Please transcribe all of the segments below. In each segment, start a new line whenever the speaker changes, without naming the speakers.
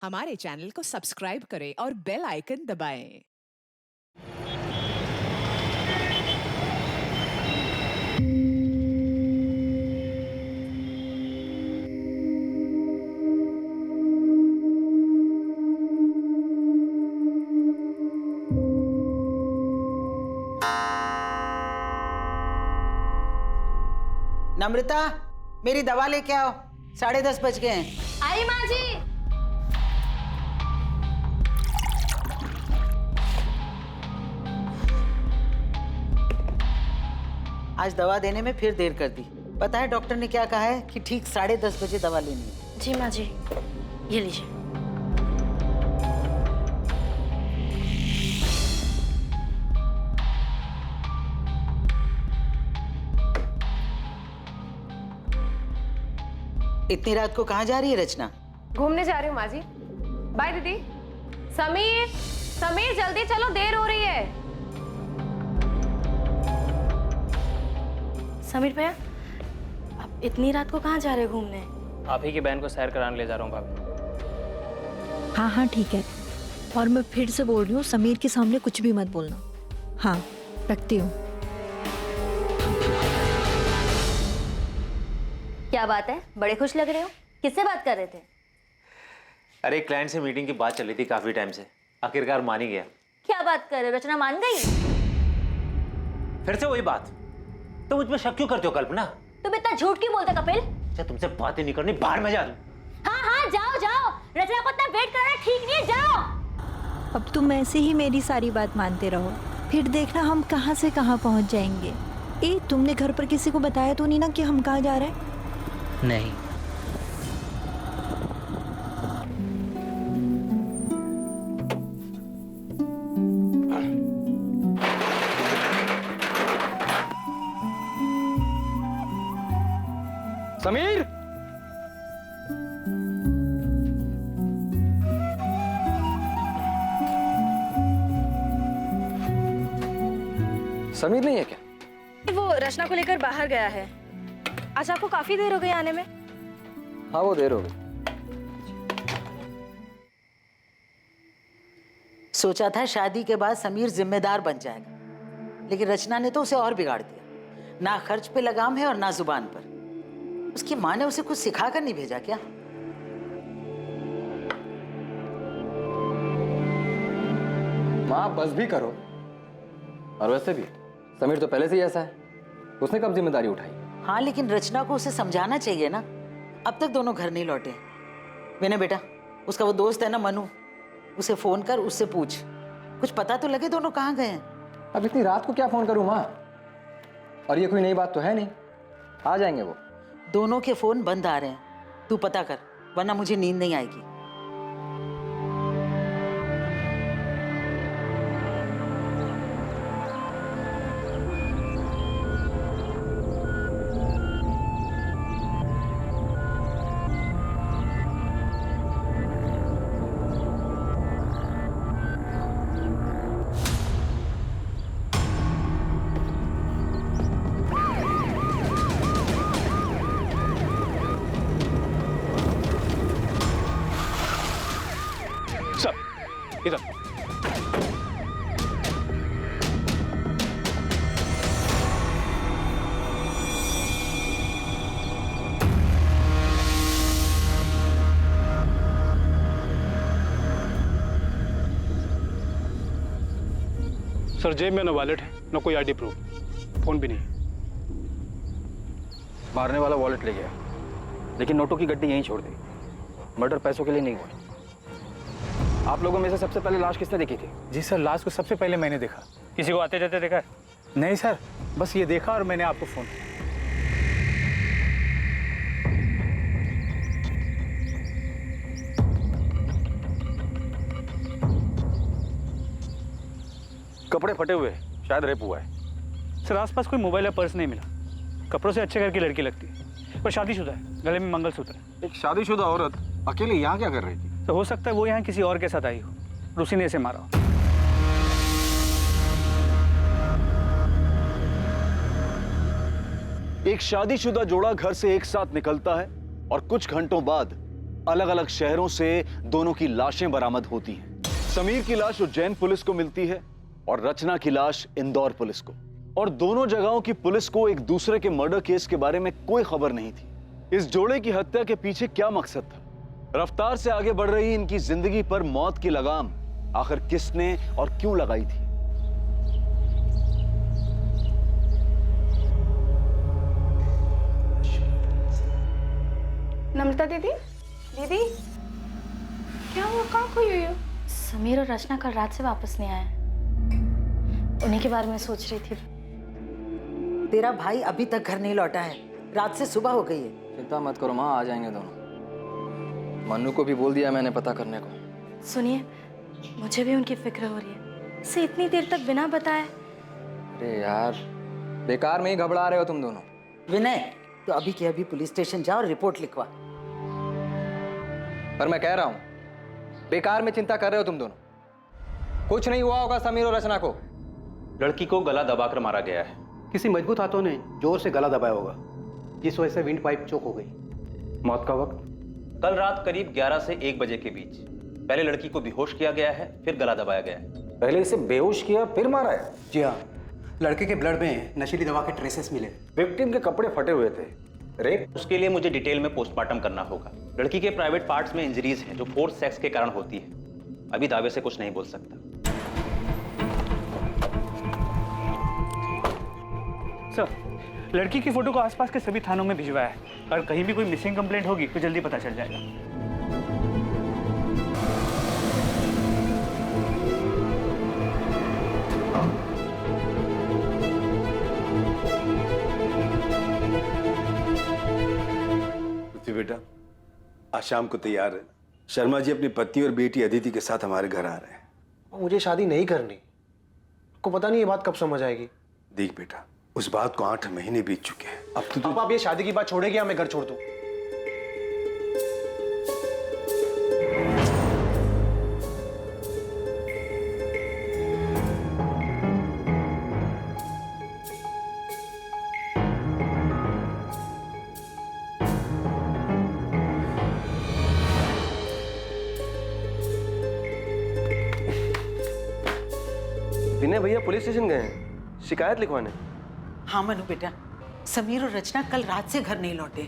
हमारे चैनल को सब्सक्राइब करें और बेल आइकन दबाएं।
नम्रता, मेरी दवा लेके आओ। 10:30 बज गए हैं।
आई माँ जी।
आज दवा देने में फिर देर कर दी। पता है डॉक्टर ने क्या कहा है कि ठीक 10:30 बजे दवा लेनी है।
जी माँ जी, ये लीजिए।
इतनी रात को कहाँ जा रही है रचना?
घूमने जा रही हूँ माँ जी। बाय दीदी। समीर, समीर जल्दी चलो, देर हो रही है।
समीर भैया, आप इतनी रात को कहाँ जा रहे हो घूमने?
आप ही की बहन को सैर कराने ले जा रहा हूँ भाभी।
हाँ हाँ ठीक है, और मैं फिर से बोल रही हूँ, समीर के सामने कुछ भी मत बोलना। हाँ, रखती हूँ।
क्या बात है, बड़े खुश लग रहे हो। किससे बात कर रहे थे?
अरे क्लाइंट से मीटिंग की बात चल रही थी काफी टाइम से, आखिरकार मान ही गया।
क्या बात कर रहे हो, रचना मान गई?
फिर से वही बात, तो मुझ पर शक क्यों करते हो कल्पना?
तुम इतना झूठ क्यों बोलते कपिल?
अच्छा तुमसे बातें नहीं करनी, बाहर में जा दूं।
हाँ हाँ, जाओ जाओ, रचना को इतना वेट करना ठीक नहीं है, जाओ।
अब तुम ऐसे ही मेरी सारी बात मानते रहो, फिर देखना हम कहाँ से कहाँ पहुँच जाएंगे। तुमने घर पर किसी को बताया तो नहीं ना कि हम कहाँ जा रहे हैं?
नहीं।
समीर, समीर नहीं है क्या?
वो रचना को लेकर बाहर गया है। आज आपको काफी देर हो गई आने में।
हाँ वो देर हो गई।
सोचा था शादी के बाद समीर जिम्मेदार बन जाएगा, लेकिन रचना ने तो उसे और बिगाड़ दिया। ना खर्च पे लगाम है और ना जुबान पर। उसकी माँ ने उसे कुछ सिखा कर नहीं भेजा क्या?
माँ बस भी करो। और वैसे भी समीर तो पहले से ही ऐसा है, उसने कब जिम्मेदारी उठाई?
हाँ, लेकिन रचना को उसे समझाना चाहिए ना। अब तक दोनों घर नहीं लौटे। मैंने बेटा, उसका वो दोस्त है ना मनु, उसे फोन कर, उससे पूछ, कुछ पता तो लगे दोनों कहाँ गए हैं।
अब इतनी रात को क्या फोन करूँ माँ? और ये कोई नई बात तो है नहीं, आ जाएंगे वो।
दोनों के फोन बंद आ रहे हैं, तू पता कर, वरना मुझे नींद नहीं आएगी।
इधर
सर, जेब में ना वॉलेट है, ना कोई आईडी प्रूफ, फोन भी नहीं।
मारने वाला वॉलेट ले गया, लेकिन नोटों की गड्डी यहीं छोड़ दी। मर्डर पैसों के लिए नहीं हुआ। आप लोगों में से सबसे पहले लाश किसने देखी थी?
जी सर, लाश को सबसे पहले मैंने देखा। किसी को आते जाते देखा है? नहीं सर, बस ये देखा और मैंने आपको फोन।
कपड़े फटे हुए, शायद रेप हुआ है।
सर, आसपास कोई मोबाइल या पर्स नहीं मिला। कपड़ों से अच्छे घर की लड़की लगती है, पर शादीशुदा है, गले में मंगलसूत्र है।
एक शादीशुदा औरत अकेले यहाँ क्या कर रही थी?
तो हो सकता है वो यहाँ किसी और के साथ आई हो और उसी ने इसे मारा हो।
एक शादीशुदा जोड़ा घर से एक साथ निकलता है और कुछ घंटों बाद अलग अलग शहरों से दोनों की लाशें बरामद होती हैं। समीर की लाश उज्जैन पुलिस को मिलती है और रचना की लाश इंदौर पुलिस को। और दोनों जगहों की पुलिस को एक दूसरे के मर्डर केस के बारे में कोई खबर नहीं थी। इस जोड़े की हत्या के पीछे क्या मकसद था? रफ्तार से आगे बढ़ रही इनकी जिंदगी पर मौत की लगाम आखिर किसने और क्यों लगाई थी?
नम्रता दीदी, दीदी क्या हुआ, कहाँ खोई हुई हो?
समीर और रचना कल रात से वापस नहीं आए। उन्हीं के बारे में सोच रही थी।
तेरा भाई अभी तक घर नहीं लौटा है, रात से सुबह हो गई है।
चिंता मत करो माँ, आ जाएंगे दोनों। मन्नू को भी बोल दिया मैंने पता करने को।
सुनिए, मुझे भी उनकी फिक्र हो रही है। इसे इतनी देर तक बिना बताए।
अरे यार, बेकार में ही घबरा रहे हो तुम दोनों।
विनय, तो अभी के अभी पुलिस स्टेशन जा और रिपोर्ट लिखवा।
पर मैं कह रहा हूं, बेकार में चिंता कर रहे हो तुम दोनों। कुछ नहीं हुआ होगा समीर और रचना को।
लड़की को गला दबाकर मारा गया है।
किसी मजबूत हाथों ने जोर से गला दबाया होगा, जिस वजह से विंड पाइप चोक हो गई। मौत का वक्त
कल रात करीब 11 से 1 बजे के बीच। पहले लड़की को बेहोश किया गया है, फिर गला दबाया गया है।
पहले इसे बेहोश किया फिर मारा है? जी हाँ, लड़के के ब्लड में नशीली दवा के ट्रेसेस मिले। विक्टिम के कपड़े फटे हुए थे। रेप?
उसके लिए मुझे डिटेल में पोस्टमार्टम करना होगा। लड़की के प्राइवेट पार्ट्स में इंजरीज हैं जो फोर्स सेक्स के कारण होती है। अभी दावे से कुछ नहीं बोल सकता।
सर, लड़की की फोटो को आसपास के सभी थानों में भिजवाया है और कहीं भी कोई मिसिंग कंप्लेंट होगी तो जल्दी पता चल जाएगा।
बेटा, आज शाम को तैयार है। शर्मा जी अपनी पत्नी और बेटी अदिति के साथ हमारे घर आ रहे हैं।
मुझे शादी नहीं करनी। को पता नहीं ये बात कब समझ आएगी।
देख बेटा, उस बात को 8 महीने बीत चुके हैं। अब तो
आप ये शादी की बात छोड़ेगी या मैं घर छोड़ दूं?
विनय भैया पुलिस स्टेशन गए हैं शिकायत लिखवाने।
हाँ मनु बेटा, समीर और रचना कल रात से घर नहीं लौटे।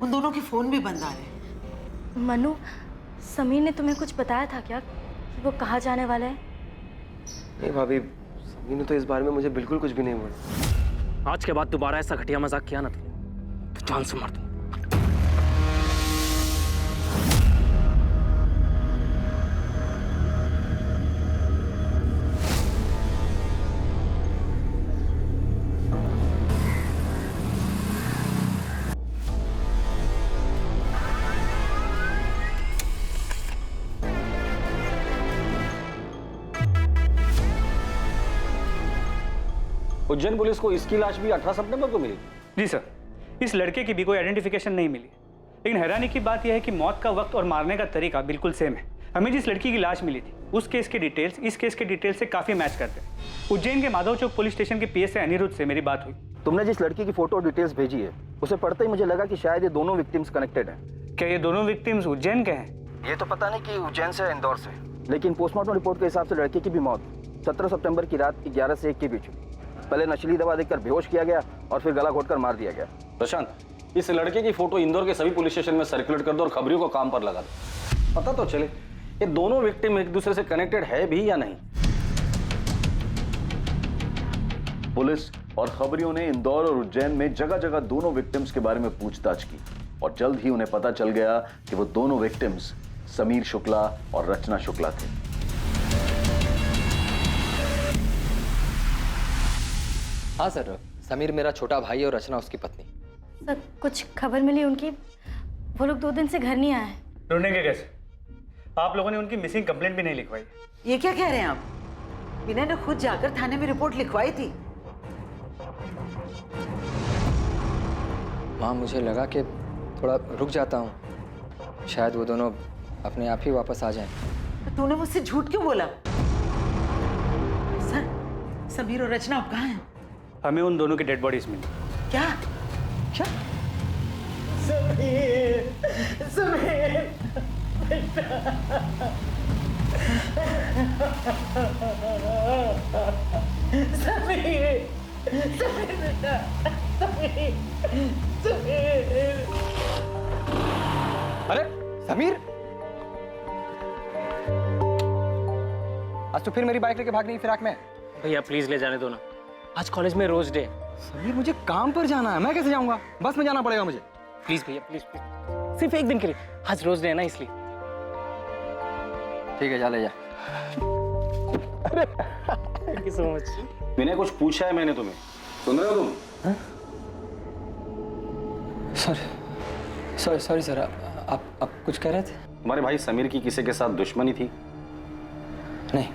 उन दोनों के फोन भी बंद आ रहे हैं।
मनु, समीर ने तुम्हें कुछ बताया था क्या कि वो कहाँ जाने वाला है?
नहीं भाभी, समीर ने तो इस बारे में मुझे बिल्कुल कुछ भी नहीं बोला।
आज के बाद दोबारा ऐसा घटिया मजाक किया ना तो जान से मार दूं।
उज्जैन पुलिस को इसकी लाश भी 18 सितंबर को मिली।
जी सर, इस लड़के की भी कोई आइडेंटिफिकेशन नहीं मिली। लेकिन हैरानी की बात यह है कि मौत का वक्त और मारने का तरीका बिल्कुल सेम है। हमें जिस लड़की की लाश मिली थी उस केस के डिटेल्स इस केस के डिटेल्स से काफी मैच करते हैं। उज्जैन के माधव चौक पुलिस स्टेशन के पीएसआई अनिरुद्ध से मेरी बात हुई।
तुमने जिस लड़की की फोटो डिटेल्स भेजी है उसे पढ़ते ही मुझे लगा कि शायद ये दोनों विक्टिम्स कनेक्टेड हैं।
क्या ये दोनों विक्टिम्स उज्जैन के हैं?
ये तो पता नहीं कि उज्जैन से इंदौर से, लेकिन पोस्टमार्टम रिपोर्ट के हिसाब से लड़के की भी मौत 17 सितंबर की रात 11 से 1 के बीच हुई। पहले नशीली दवा देकर बेहोश किया गया और फिर गला घोटकर मार दिया गया।
प्रशांत, इस लड़के की फोटो इंदौर के सभी पुलिस स्टेशन में सर्कुलेट कर दो और खबरियों को काम पर लगा दो। पता तो चले ये दोनों विक्टिम एक दूसरे से कनेक्टेड है भी या नहीं। पुलिस और खबरियों ने इंदौर और उज्जैन में जगह जगह दोनों विक्टिम्स के बारे में पूछताछ की और जल्द ही उन्हें पता चल गया कि वो दोनों विक्टिम्स समीर शुक्ला और रचना शुक्ला थे।
हाँ सर, समीर मेरा छोटा भाई और रचना उसकी पत्नी।
सर, कुछ खबर मिली उनकी? वो लोग 2 दिन से घर नहीं आए हैं।
ढूंढेंगे कैसे? आप लोगों ने उनकी मिसिंग कंप्लेंट भी नहीं लिखवाई।
ये क्या कह रहे हैं आप? विनय ने खुद जाकर थाने में रिपोर्ट लिखवाई थी।
माँ, मुझे लगा कि थोड़ा रुक जाता हूँ, शायद वो दोनों अपने आप ही वापस आ जाएं।
तो तूने मुझसे झूठ क्यों बोला? सर, समीर और रचना अब कहाँ हैं?
हमें उन दोनों की डेड बॉडीज मिली।
क्या? क्या? समीर, समीर, समीर, समीर बेटा, समीर, समीर।
अरे समीर, आज तो फिर मेरी बाइक लेके भाग गई फिराक में।
भैया प्लीज ले जाने दो ना, आज कॉलेज में रोज डे।
समीर मुझे काम पर जाना है, मैं कैसे जाऊंगा? बस में जाना पड़ेगा मुझे।
प्लीज भैया प्लीज प्लीज, सिर्फ एक दिन के लिए, आज रोज डे है ना इसलिए।
ठीक है, जा ले जा।
Thank you so much.
Vinay कुछ पूछा है मैंने तुम्हें, सुन रहे हो तुम?
सॉरी सर, आप कुछ कह रहे थे?
तुम्हारे भाई समीर की किसी के साथ दुश्मनी थी?
नहीं।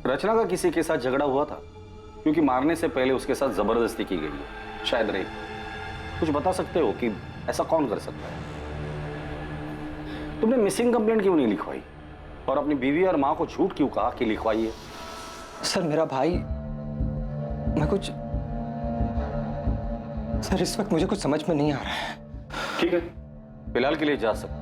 रचना का किसी के साथ झगड़ा हुआ था? क्योंकि मारने से पहले उसके साथ जबरदस्ती की गई है, शायद रेप। कुछ बता सकते हो कि ऐसा कौन कर सकता है? तुमने मिसिंग कंप्लेंट क्यों नहीं लिखवाई और अपनी बीवी और माँ को झूठ क्यों कहा कि लिखवाई है?
सर मेरा भाई, मैं कुछ, सर इस वक्त मुझे कुछ समझ में नहीं आ रहा है।
ठीक है, फिलहाल के लिए जा सकते।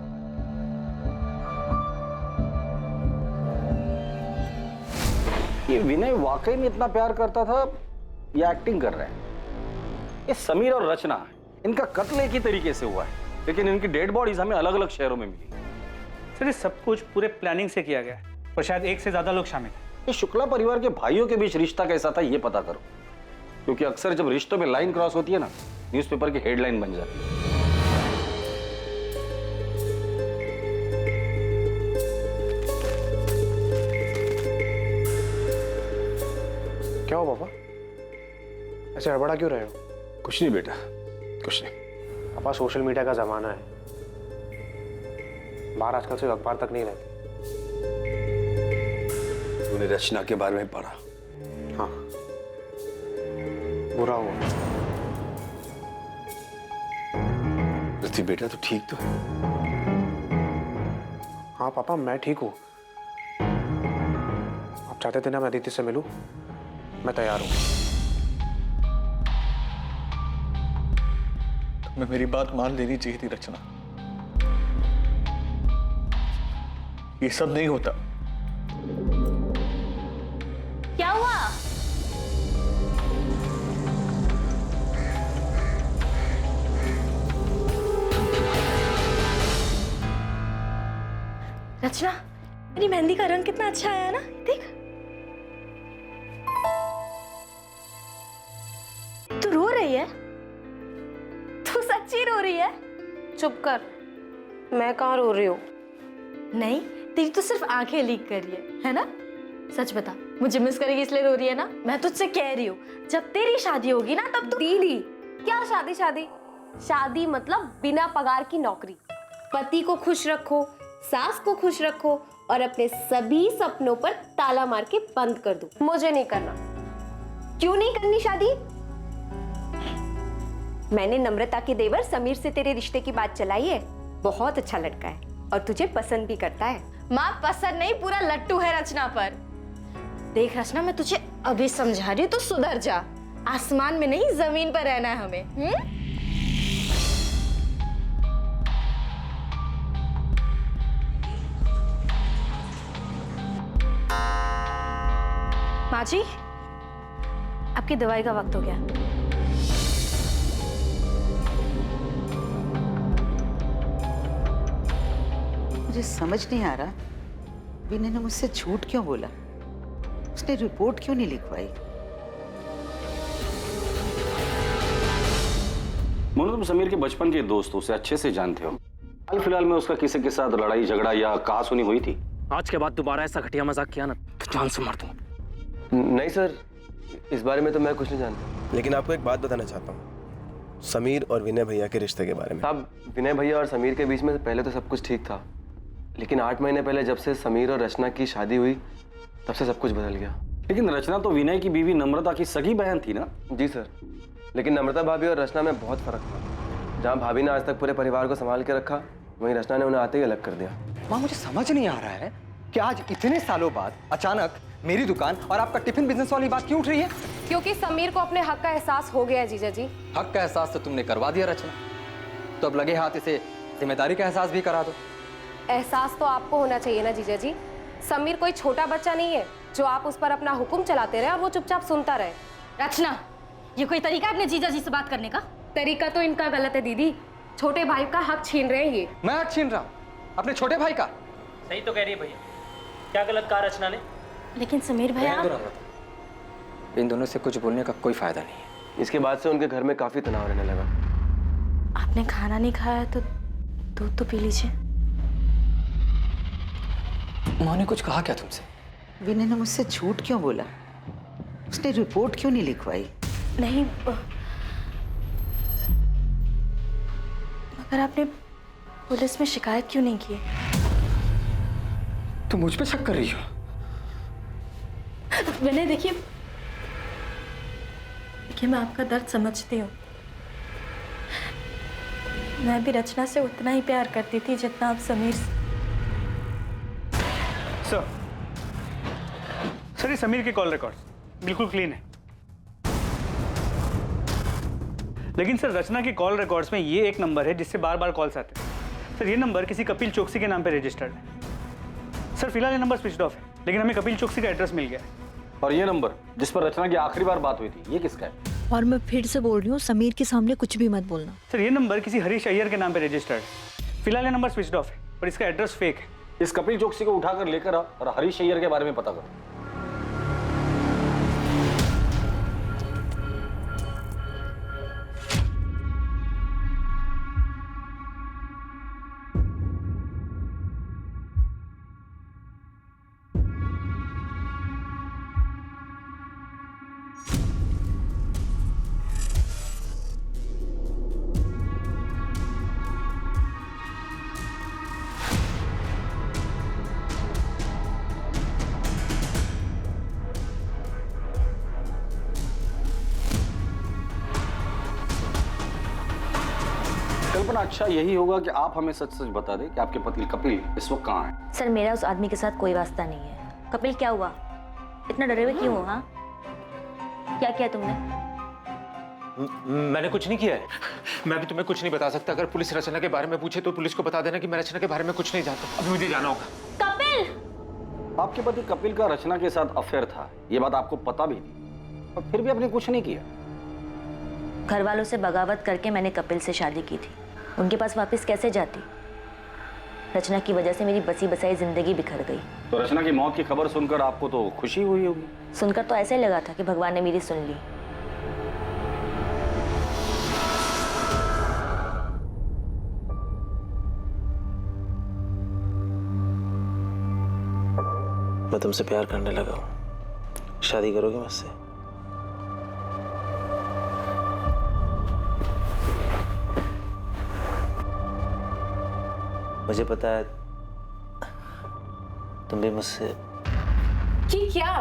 ये विनय वाकई में इतना प्यार करता था या एक्टिंग कर रहे हैं? ये समीर और रचना, इनका कत्ल एक ही तरीके से हुआ है, लेकिन इनकी डेड बॉडीज हमें अलग अलग शहरों में मिली।
सर ये सब कुछ पूरे प्लानिंग से किया गया है और शायद एक से ज्यादा लोग शामिल हैं।
ये शुक्ला परिवार के भाइयों के बीच रिश्ता कैसा था ये पता करो, क्योंकि अक्सर जब रिश्तों में लाइन क्रॉस होती है ना, न्यूज़पेपर की हेडलाइन बन जाती है।
क्या हो पापा, ऐसे हड़बड़ा क्यों रहे हो?
कुछ नहीं बेटा, कुछ नहीं।
पापा सोशल मीडिया का जमाना है, बाहर आजकल सिर्फ अखबार तक नहीं रहते।
तूने रचना के बारे में पढ़ा?
हाँ, बुरा हुआ।
पृथ्वी बेटा तू ठीक तो है?
हाँ पापा मैं ठीक हूँ। आप चाहते थे ना मैं अदिति से मिलूं, मैं तैयार हूँ।
तुम्हें मेरी बात मान लेनी चाहिए थी रचना। ये सब नहीं होता।
क्या हुआ? रचना, मेरी मेहंदी का रंग कितना अच्छा आया है ना, देख। तू रो रही है? तू सच्ची रो रही है?
चुप कर, मैं कहाँ रो रही हूँ?
नहीं, तेरी तो सिर्फ आंखें लीक कर रही है ना? सच बता, मुझे मिस करेगी इसलिए रो रही है ना? मैं तुझसे कह रही हूँ, जब तेरी शादी होगी ना तब तू।
दीदी, क्या शादी? शादी शादी मतलब बिना पगार की नौकरी। पति को खुश रखो, सास को खुश रखो और अपने सभी सपनों पर ताला मार के बंद कर दो। मुझे नहीं करना। क्यों नहीं करनी शादी? मैंने नम्रता के देवर समीर से तेरे रिश्ते की बात चलाई है। बहुत अच्छा लड़का है और तुझे पसंद भी करता है।
माँ पसंद नहीं, पूरा लट्टू है रचना पर। देख रचना, मैं तुझे अभी समझा रही हूँ, तो सुधर जा। आसमान में नहीं जमीन पर रहना है हमें। माँ जी, आपकी दवाई का वक्त हो गया।
मुझे समझ नहीं आ रहा, विनय ने मुझसे झूठ क्यों बोला? उसने रिपोर्ट क्यों नहीं लिखवाई?
मोनू, तुम समीर के बचपन के दोस्त हो, उसे अच्छे से जानते हो। हाल फिलहाल में उसका किसी के साथ लड़ाई झगड़ा या कहासुनी हुई थी?
आज के बाद दोबारा ऐसा घटिया मजाक किया ना तो जान से मार दूंगा।
नहीं सर, इस बारे में तो मैं कुछ नहीं जानता।
लेकिन आपको एक बात बताना चाहता हूँ, समीर और विनय भैया के रिश्ते के बारे में।
साहब, विनय भैया और समीर के बीच में पहले तो सब कुछ ठीक था, लेकिन 8 महीने पहले जब से समीर और रचना की शादी हुई तब से सब कुछ बदल गया।
लेकिन रचना तो विनय की बीवी नम्रता की सगी बहन थी ना?
जी सर, लेकिन नम्रता भाभी और रचना में बहुत फर्क था। जहाँ भाभी ने आज तक पूरे परिवार को संभाल के रखा, वहीं रचना ने उन्हें आते ही अलग कर दिया।
माँ, मुझे समझ नहीं आ रहा है कि आज इतने सालों बाद अचानक मेरी दुकान और आपका टिफिन बिजनेस वाली बात क्यों उठ रही है?
क्योंकि समीर को अपने हक का एहसास हो गया है जीजा जी।
हक का एहसास तो तुमने करवा दिया रचना। तो अब लगे हाथ इसे जिम्मेदारी का एहसास भी करा दो।
एहसास तो आपको होना चाहिए ना जीजा जी। समीर कोई छोटा बच्चा नहीं है जो आप उस पर अपना हुक्म चलाते रहे और वो चुपचाप सुनता रहे।
रचना, ये कोई तरीका है अपने जीजा जी से बात करने का?
तरीका तो इनका गलत है दीदी। छोटे भाई का हक छीन रहे हैं ये।
मैं हक छीन रहा हूँ अपने छोटे भाई का?
सही तो कह रही है भैया, क्या गलत कहा रचना ने?
लेकिन समीर भैया,
इन दोनों से कुछ बोलने का कोई फायदा नहीं है।
इसके बाद से उनके घर में काफी तनाव रहने लगा।
आपने खाना नहीं खाया तो दूध तो पी लीजिए।
माँ ने कुछ कहा क्या तुमसे?
विनय ने मुझसे झूठ क्यों बोला? उसने रिपोर्ट क्यों नहीं लिखवाई?
नहीं, मगर आपने पुलिस में शिकायत क्यों नहीं की?
तुम मुझ पे शक कर रही हो?
विनय देखिए, मैं आपका दर्द समझती हूँ। मैं भी रचना से उतना ही प्यार करती थी जितना आप समीर से।
सर ये समीर के कॉल रिकॉर्ड्स बिल्कुल क्लीन है, लेकिन सर रचना के कॉल रिकॉर्ड्स में ये एक नंबर है जिससे बार बार कॉल्स आते हैं। सर ये नंबर किसी कपिल चौकसी के नाम पे रजिस्टर्ड है। सर फिलहाल ये नंबर स्विच ऑफ है, लेकिन हमें कपिल चौकसी का एड्रेस मिल गया है।
और ये नंबर जिस पर रचना की आखिरी बार बात हुई थी, ये किसका है?
और मैं फिर से बोल रही हूँ, समीर के सामने कुछ भी मत बोलना।
सर ये नंबर किसी हरीश अय्यर के नाम पे रजिस्टर्ड है। फिलहाल ये नंबर स्विच ऑफ है और इसका एड्रेस फेक है।
इस कपिल चौकसी को उठाकर लेकर आओ और हरीश अय्यर के बारे में पता करो। कल्पना, अच्छा यही होगा कि आप हमें सच सच बता दें कि आपके पति कपिल इस वक्त कहाँ है?
सर मेरा उस आदमी के साथ कोई वास्ता नहीं है। कपिल क्या हुआ? इतना डरे हुए क्यों हो? हाँ, क्या किया तुमने?
मैंने कुछ नहीं किया है। मैं भी तुम्हें कुछ नहीं बता सकता। अगर पुलिस रचना के बारे में पूछे तो पुलिस को बता देना कि मैं रचना के बारे में कुछ नहीं जानता। अभी मुझे जाना होगा।
कपिल!
आपके पति कपिल का रचना के साथ अफेयर था, ये बात आपको पता भी थी और फिर भी आपने कुछ नहीं किया।
घर वालों से बगावत करके मैंने कपिल से शादी की थी। उनके पास वापस कैसे जाती? रचना की वजह से मेरी बसी बसाई जिंदगी बिखर गई।
तो रचना की मौत की खबर सुनकर आपको तो खुशी हुई होगी?
सुनकर तो ऐसे लगा था कि भगवान ने मेरी सुन ली।
मैं तुमसे प्यार करने लगा हूँ। शादी करोगे मुझसे? मुझे पता है तुम भी मुझसे।
कि क्या?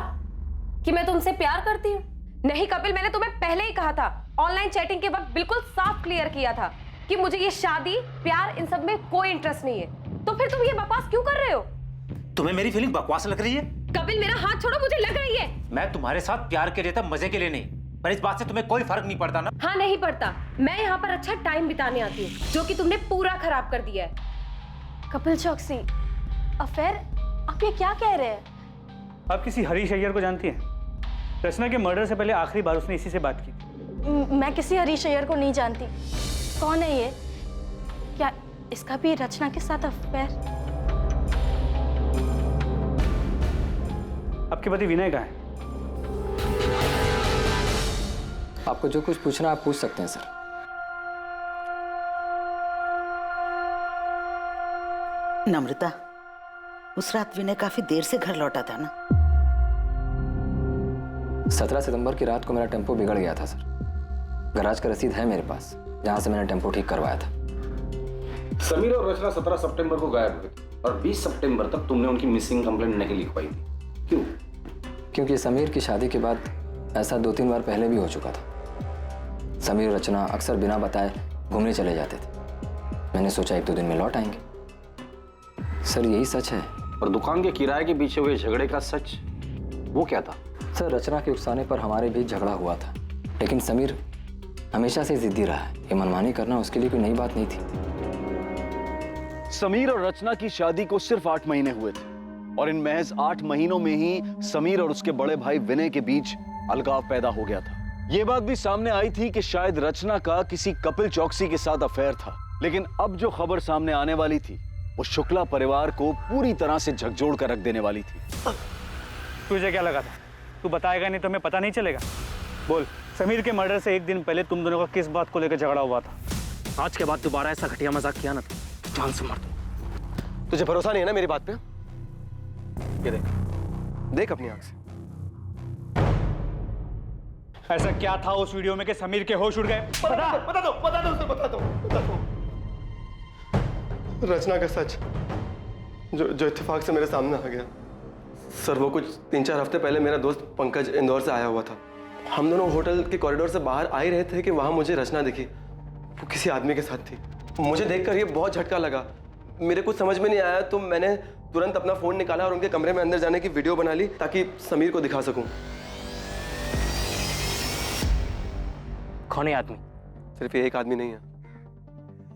कि मैं तुमसे प्यार करती हूँ? नहीं कपिल, मैंने तुम्हें पहले ही कहा था। ऑनलाइन चैटिंग के वक्त बिल्कुल साफ क्लियर किया था कि मुझे ये शादी, प्यार, इन सब में कोई इंटरेस्ट नहीं है। तो फिर तुम ये बकवास क्यों कर रहे हो?
तुम्हें मेरी फीलिंग बकवास लग रही है?
कपिल मेरा हाथ छोड़ो, मुझे लग रही है।
मैं तुम्हारे साथ प्यार के लिए था, मजे के लिए नहीं। पर इस बात से तुम्हें कोई फर्क नहीं पड़ता ना?
हाँ नहीं पड़ता। मैं यहाँ पर अच्छा टाइम बिताने आती हूँ, जो कि तुमने पूरा खराब कर दिया है।
कपिल चौकसी अफेयर? आप ये क्या कह रहे हैं?
आप किसी हरीश अय्यर को जानती हैं? रचना के मर्डर से पहले आखिरी बार उसने इसी से बात की थी।
मैं किसी हरीश अय्यर को नहीं जानती। कौन है ये? क्या इसका भी रचना के साथ अफेयर?
आपके पति विनय कहाँ है?
आपको जो कुछ पूछना आप पूछ सकते हैं सर।
नम्रता, उस रात विनय काफी देर से घर लौटा था ना?
17 सितंबर की रात को मेरा टेम्पो बिगड़ गया था सर। गैराज का रसीद है मेरे पास, जहां से मैंने टेम्पो ठीक करवाया था।
समीर और रचना 17 सितंबर को गायब हुए थे और 20 सितंबर तक तुमने उनकी मिसिंग कंप्लेंट नहीं लिखवाई थी। क्यों?
क्योंकि समीर की शादी के बाद ऐसा 2-3 बार पहले भी हो चुका था। समीर और रचना अक्सर बिना बताए घूमने चले जाते थे। मैंने सोचा 1-2 दिन में लौट आएंगे। सर यही सच है।
और दुकान के किराए के पीछे हुए झगड़े का सच, वो क्या था?
सर रचना के उकसाने पर हमारे बीच झगड़ा हुआ था, लेकिन समीर हमेशा से जिद्दी रहा है। ये मनमानी करना उसके लिए कोई नई बात नहीं थी।
समीर और रचना की शादी को सिर्फ 8 महीने हुए थे और इन महज 8 महीनों में ही समीर और उसके बड़े भाई विनय के बीच अलगाव पैदा हो गया था। यह बात भी सामने आई थी कि शायद रचना का किसी कपिल चौकसी के साथ अफेयर था, लेकिन अब जो खबर सामने आने वाली थी वो शुक्ला परिवार को पूरी तरह से झकझोर कर रख देने वाली थी।
तुझे क्या लगा था? तू बताएगा नहीं तो हमें पता नहीं चलेगा? बोल, समीर के मर्डर से एक दिन पहले तुम दोनों का किस बात को लेकर झगड़ा हुआ था?
आज के बाद दोबारा ऐसा घटिया मजाक किया ना तो जान से मार दूं। तुझे भरोसा नहीं है ना मेरी बात पे? ये देख, देख अपनी आंख से।
ऐसा क्या था उस वीडियो में कि समीर के होश उड़ गए?
बता दो। रचना का सच जो इत्तेफाक से मेरे सामने आ गया। सर, वो कुछ 3-4 हफ्ते पहले मेरा दोस्त पंकज इंदौर से आया हुआ था। हम दोनों होटल के कॉरिडोर से बाहर आ ही रहे थे कि वहां मुझे रचना दिखी। वो किसी आदमी के साथ थी। मुझे देखकर ये बहुत झटका लगा। मेरे कुछ समझ में नहीं आया तो मैंने तुरंत अपना फोन निकाला और उनके कमरे में अंदर जाने की वीडियो बना ली ताकि समीर को दिखा सकूं।
कौन है आदमी?
सिर्फ ये एक आदमी नहीं है,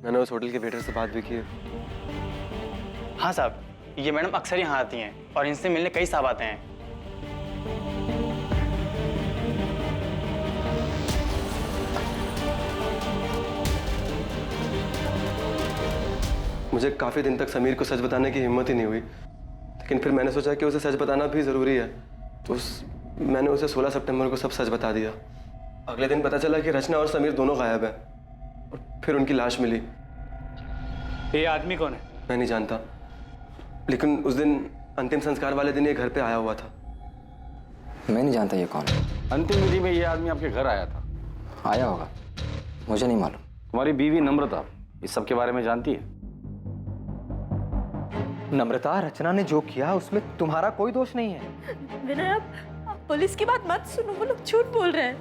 मैंने उस होटल के वेटर से बात भी की है।
हाँ साहब, ये मैडम अक्सर यहाँ आती हैं और इनसे मिलने कई साहब आते हैं।
मुझे काफ़ी दिन तक समीर को सच बताने की हिम्मत ही नहीं हुई, लेकिन फिर मैंने सोचा कि उसे सच बताना भी ज़रूरी है, तो मैंने उसे 16 सितंबर को सब सच बता दिया। अगले दिन पता चला कि रचना और समीर दोनों गायब हैं और फिर उनकी लाश मिली।
ये आदमी कौन है?
मैं नहीं जानता, लेकिन उस दिन अंतिम संस्कार वाले दिन ये घर पे आया हुआ था।
मैं नहीं जानता ये कौन है।
अंतिम विधि में ये आदमी आपके घर आया था?
आया होगा, मुझे नहीं मालूम।
तुम्हारी बीवी नम्रता इस सब के बारे में जानती है?
नम्रता, रचना ने जो किया उसमें तुम्हारा कोई दोष नहीं है।
विनय, आप पुलिस की बात मत सुनो, वो लोग झूठ बोल रहे हैं।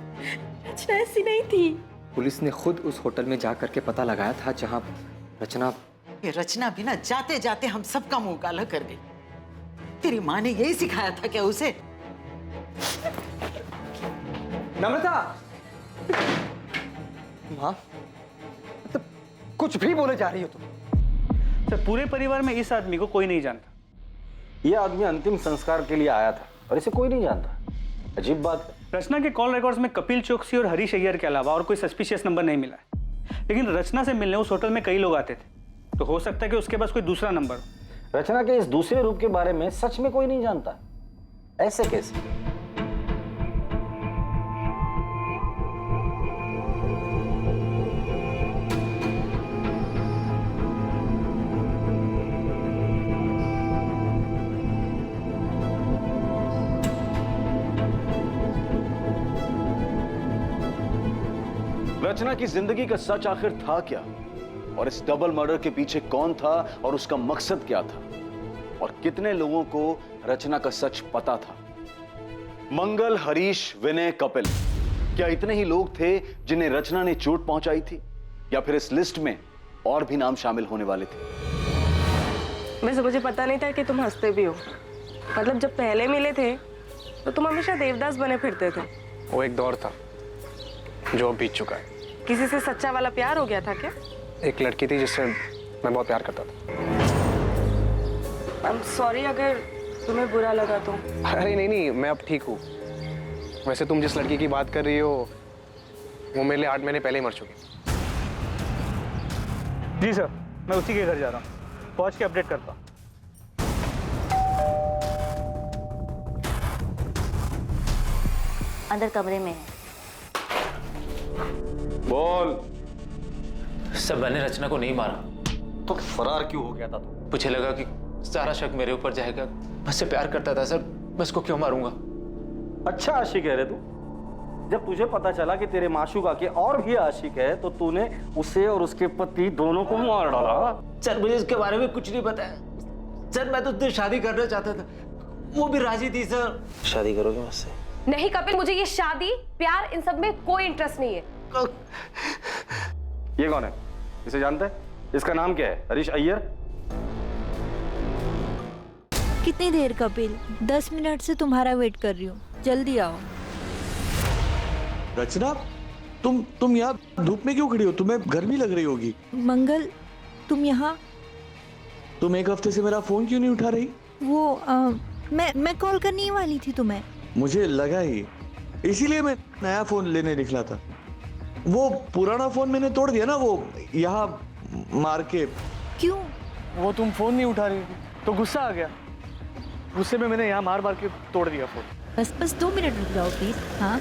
रचना ऐसी नहीं थी।
पुलिस ने खुद उस होटल में जा करके पता लगाया था जहां रचना।
ये रचना भी ना जाते जाते हम सबका मुंह काला कर गई। तेरी माँ ने यही सिखाया था क्या उसे?
नम्रता, माँ, तो कुछ भी बोले जा रही हो तुम।
सर, पूरे परिवार में इस आदमी को कोई नहीं जानता।
ये आदमी अंतिम संस्कार के लिए आया था और इसे कोई नहीं जानता। अजीब बात है।
रचना के कॉल रिकॉर्ड्स में कपिल चौकसी और हरीश अय्यर के अलावा और कोई सस्पिशियस नंबर नहीं मिला है, लेकिन रचना से मिलने उस होटल में कई लोग आते थे, तो हो सकता है कि उसके पास कोई दूसरा नंबर हो।
रचना के इस दूसरे रूप के बारे में सच में कोई नहीं जानता। ऐसे कैसे?
रचना की जिंदगी का सच आखिर था क्या, और इस डबल मर्डर के पीछे कौन था और उसका मकसद क्या था, और कितने लोगों को रचना का सच पता था? मंगल, हरीश, विनय, कपिल, क्या इतने ही लोग थे जिन्हें रचना ने चोट पहुंचाई थी, या फिर इस लिस्ट में और भी नाम शामिल होने वाले थे?
वैसे मुझे पता नहीं था कि तुम हंसते भी हो। मतलब जब पहले मिले थे तो तुम हमेशा देवदास बने फिरते थे।
वो एक दौर था जो अब बीत चुका है।
किसी से सच्चा वाला प्यार हो गया था क्या?
एक लड़की थी जिससे मैं बहुत प्यार करता था।
आई एम सॉरी अगर तुम्हें बुरा लगा तो।
अरे नहीं, मैं अब ठीक हूँ। वैसे तुम जिस लड़की की बात कर रही हो वो मेरे लिए 8 महीने पहले ही मर चुकी।
जी सर, मैं उसी के घर जा रहा हूँ, पहुँच के अपडेट करता हूँ।
अंदर कमरे में है।
बोल।
सब मैंने रचना को नहीं मारा।
तो फरार क्यों हो गया था तू?
मुझे लगा कि सारा शक मेरे ऊपर जाएगा। मैं उससे प्यार करता था सर, मैं उसको क्यों मारूंगा?
अच्छा आशिक है रे तू। जब तुझे पता चला कि तेरे माशूका के और भी आशिक है तो तूने उसे और उसके पति दोनों को मार डाला।
सर मुझे इसके बारे में कुछ नहीं पता है सर। मैं तो उससे शादी करना चाहता था, वो भी राजी थी सर।
शादी करोगे मुझसे?
नहीं कपिल, मुझे ये शादी प्यार इन सब में कोई इंटरेस्ट नहीं है।
ये कौन है? इसे जानता है? इसका नाम क्या है? हरीश अय्यर।
कितनी देर कपिल? 10 मिनट से तुम्हारा वेट कर रही हूँ, जल्दी आओ।
रचना, तुम यहाँ धूप में क्यों खड़ी हो? तुम्हें गर्मी लग रही होगी।
मंगल, तुम यहाँ?
तुम एक हफ्ते से मेरा फोन क्यों नहीं उठा रही?
वो मैं कॉल करने ही वाली थी तुम्हें।
मुझे लगा ही, इसीलिए मैं नया फोन लेने निकला था। वो पुराना फोन मैंने तोड़ दिया ना, वो यहाँ मार के।
क्यों?
वो तुम फोन नहीं उठा रही थी तो गुस्सा आ गया। गुस्से में मैंने यहाँ मार मार के तोड़ दिया फोन।
बस 2 मिनट रुक जाओ प्लीज। हाँ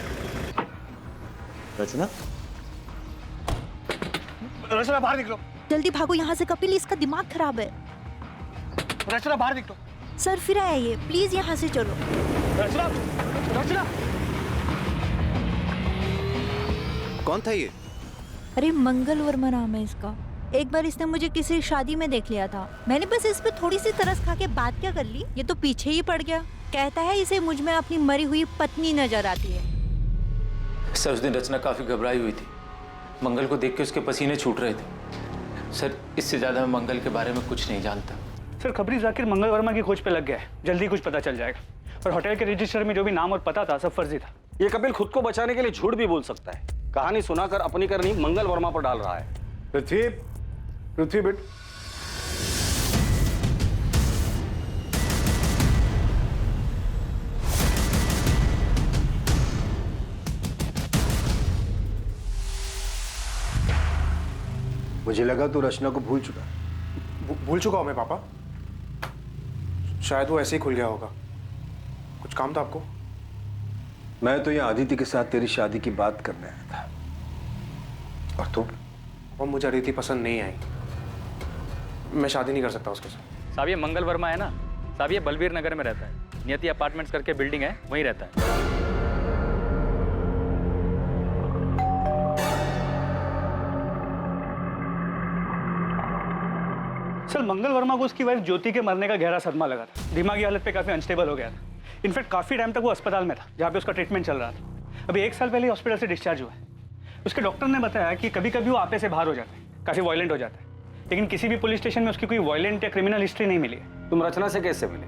रचना, रचना बाहर निकलो।
जल्दी भागो यहाँ से कपिल, इसका दिमाग खराब है।
रचना बाहर निकलो।
सर फिर आया ये, प्लीज यहाँ से चलो।
रचना, रचना।
कौन था ये?
अरे मंगल वर्मा नाम है इसका। एक बार इसने मुझे किसी शादी में देख लिया था, मैंने बस इस पे थोड़ी सी तरस खा के बात क्या कर ली, ये तो पीछे ही पड़ गया। कहता है इसे मुझ में अपनी मरी हुई पत्नी नजर आती है।
सर उस दिन रचना काफी घबराई हुई थी, मंगल को देख के उसके पसीने छूट रहे थे। सर इससे ज्यादा मैं मंगल के बारे में कुछ नहीं जानता।
सर खबरी जाकिर मंगल वर्मा की खोज पे लग गया है, जल्दी कुछ पता चल जाएगा। और होटल के रजिस्टर में जो भी नाम और पता था सब फर्जी था।
ये कपिल खुद को बचाने के लिए झूठ भी बोल सकता है। कहानी सुनाकर अपनी करनी मंगल वर्मा पर डाल रहा है।
पृथ्वी बेट, मुझे लगा तू रचना को भूल चुका।
भूल चुका हूं मैं पापा, शायद वो ऐसे ही खुल गया होगा। कुछ काम था आपको?
मैं तो यहाँ अदिति के साथ तेरी शादी की बात करने आया था। और तू?
और मुझे अदिति पसंद नहीं आई, मैं शादी नहीं कर सकता उसके साथ।
साहब ये मंगल वर्मा है ना साहब, ये बलबीर नगर में रहता है। नियति अपार्टमेंट्स करके बिल्डिंग है, वहीं रहता है।
सर मंगल वर्मा को उसकी वाइफ ज्योति के मरने का गहरा सदमा लगा था। दिमागी हालत पे काफी अनस्टेबल हो गया था। इनफैक्ट काफी टाइम तक वो अस्पताल में था, जहाँ पे उसका ट्रीटमेंट चल रहा था। अभी 1 साल पहले हॉस्पिटल से डिस्चार्ज हुआ है। उसके डॉक्टर ने बताया कि कभी कभी वो आपे से बाहर हो जाता है, काफी वायलेंट हो जाता है, लेकिन किसी भी पुलिस स्टेशन में उसकी कोई वायलेंट या क्रिमिनल हिस्ट्री नहीं मिली है।
तुम रचना से कैसे मिले?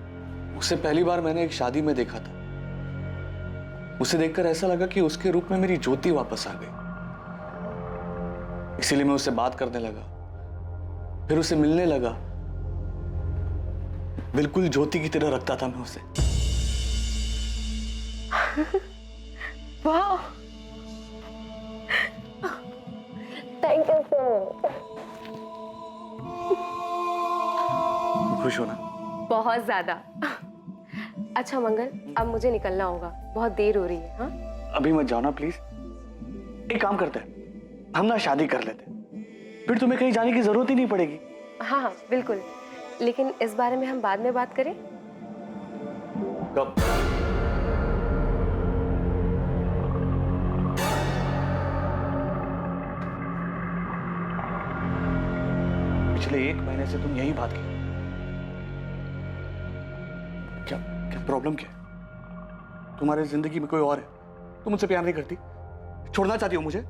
उसे पहली बार मैंने एक शादी में देखा था। उसे देखकर ऐसा लगा कि उसके रूप में मेरी ज्योति वापस आ गई, इसीलिए मैं उससे बात करने लगा, फिर उसे मिलने लगा। बिल्कुल ज्योति की तरह रखता था मैं उसे।
वाह, थैंक यू सो मच।
खुश हो ना?
बहुत ज्यादा। अच्छा मंगल, अब मुझे निकलना होगा, बहुत देर हो रही है। हाँ
अभी मत जाओ ना प्लीज। एक काम करते हैं, हम ना शादी कर लेते हैं, फिर तुम्हें कहीं जाने की जरूरत ही नहीं पड़ेगी।
हाँ हाँ बिल्कुल, लेकिन इस बारे में हम बाद में बात करें।
कब? पिछले 1 महीने से तुम यही बात की। क्या क्या प्रॉब्लम क्या है? तुम्हारे जिंदगी में कोई और है? तुम मुझसे प्यार नहीं करती? छोड़ना चाहती हो मुझे?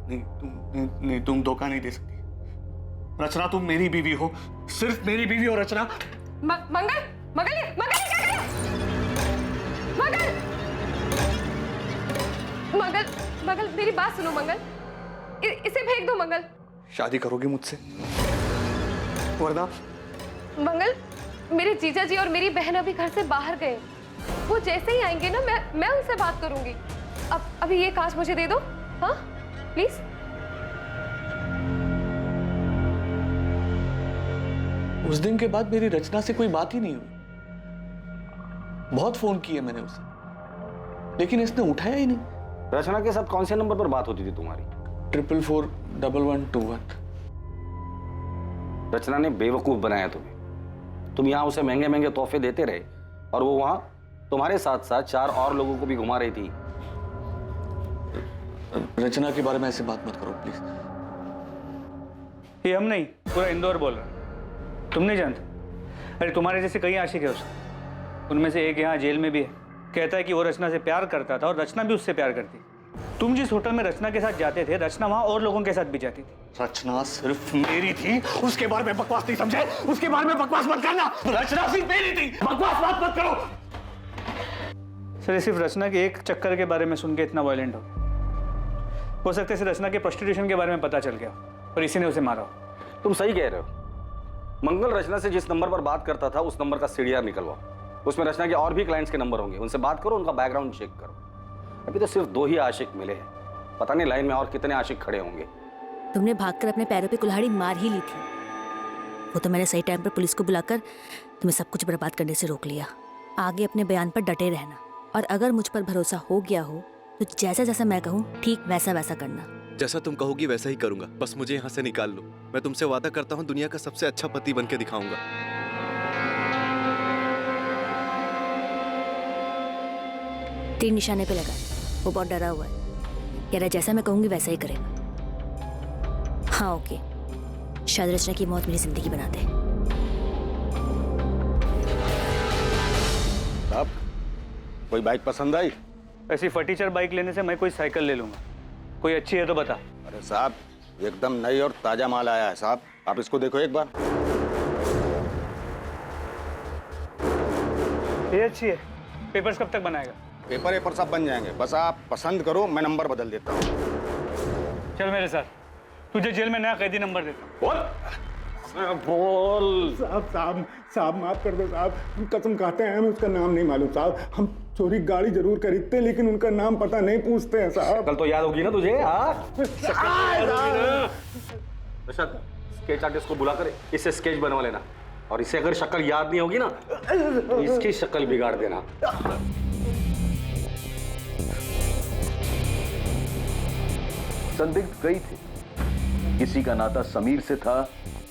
नहीं, तुम धोखा नहीं दे सकती। रचना तुम मेरी बीवी हो, सिर्फ मेरी बीवी हो रचना।
मंगल, मंगल, मंगल क्या कर रहे हो? मंगल, मंगल, मंगल मेरी बात सुनो मंगल, इसे फेंक दो मंगल।
शादी करोगी मुझसे? वरना?
मंगल, मेरे जीजा जी और मेरी बहन अभी घर से बाहर गए, वो जैसे ही आएंगे ना मैं उनसे बात करूंगी। अभी ये कांच मुझे दे दो, हाँ प्लीज।
उस दिन के बाद मेरी रचना से कोई बात ही नहीं हुई। बहुत फोन किए मैंने उसे, लेकिन इसने उठाया ही नहीं।
रचना के साथ कौन से नंबर पर बात होती थी तुम्हारी?
4441121।
रचना ने बेवकूफ बनाया तुम्हें। तुम यहाँ उसे महंगे महंगे तोहफे देते रहे और वो वहां तुम्हारे साथ साथ 4 और लोगों को भी घुमा रही थी।
रचना के बारे में ऐसे बात मत करो प्लीज।
ये हम नहीं, पूरा इंदौर बोल रहा है। तुम नहीं जानते? अरे तुम्हारे जैसे कई आशिक है उसके, उनमें से एक यहाँ जेल में भी है। कहता है कि वो रचना से प्यार करता था और रचना भी उससे प्यार करती। तुम जिस होटल में रचना के साथ जाते थे, रचना वहां और लोगों के साथ भी जाती थी।
रचना सिर्फ मेरी थी, उसके बारे में बकवास नहीं समझे? उसके बारे में बकवास मत करना। रचना सिर्फ मेरी थी, बकवास बात मत करो।
सर सिर्फ रचना के एक चक्कर के बारे में सुन के इतना वायलेंट हो? हो सकता है इसे रचना के प्रोस्टिट्यूशन के बारे में पता चल गया और इसी ने उसे मारा हो।
तुम सही कह रहे हो। मंगल रचना से जिस नंबर पर बात करता था उस नंबर का सीडीआर निकलवाओ। उसमें रचना के और भी क्लाइंट्स के नंबर होंगे, उनसे बात करो, उनका बैकग्राउंड चेक करो। अभी तो सिर्फ 2 ही आशिक मिले हैं, पता नहीं लाइन में और कितने आशिक खड़े होंगे।
तुमने भागकर अपने पैरों पे कुल्हाड़ी मार ही ली थी। वो तो मैंने सही टाइम पर पुलिस को बुलाकर तुम्हें सब कुछ बर्बाद करने से रोक लिया। आगे अपने बयान पर डटे रहना, और अगर मुझ पर भरोसा हो गया हो तो जैसा जैसा मैं कहूँ ठीक वैसा वैसा करना।
जैसा तुम कहोगी वैसा ही करूंगा, बस मुझे यहाँ से निकाल लो। मैं तुमसे वादा करता हूँ दुनिया का सबसे अच्छा पति बन के दिखाऊंगा।
तीर निशाने पे लगा, वो बहुत डरा हुआ है, कह रहा जैसा मैं कहूंगी वैसा ही करेगा। हाँ ओके, शायद रचना की मौत मेरी जिंदगी बना दे।
साहब, कोई बाइक पसंद आई?
ऐसी फटीचर बाइक लेने से मैं कोई साइकिल ले लूंगा। कोई अच्छी है तो बता।
अरे साहब, एकदम नई और ताजा माल आया है साहब, आप इसको देखो एक बार।
ये अच्छी है। पेपर्स कब तक बनाएगा?
पेपर सब बन जाएंगे, बस आप पसंद करो, मैं नंबर बदल देता हूँ।
चल मेरे साथ, तुझे जेल में नया कैदी नंबर देता हूँ।
बोल।
साहब माफ कर दो साहब, हम कसम खाते हैं हमें उसका नाम नहीं मालूम साहब। हम चोरी गाड़ी जरूर खरीदते लेकिन उनका नाम पता नहीं पूछते हैं साहब।
कल तो याद होगी ना तुझे? स्केच आर्टिस्ट को बुलाकर इससे स्केच बनवा लेना, और इसे अगर शक्ल याद नहीं होगी ना तो इसकी शक्ल बिगाड़ देना।
संदिग्ध कई थे, किसी का नाता समीर से था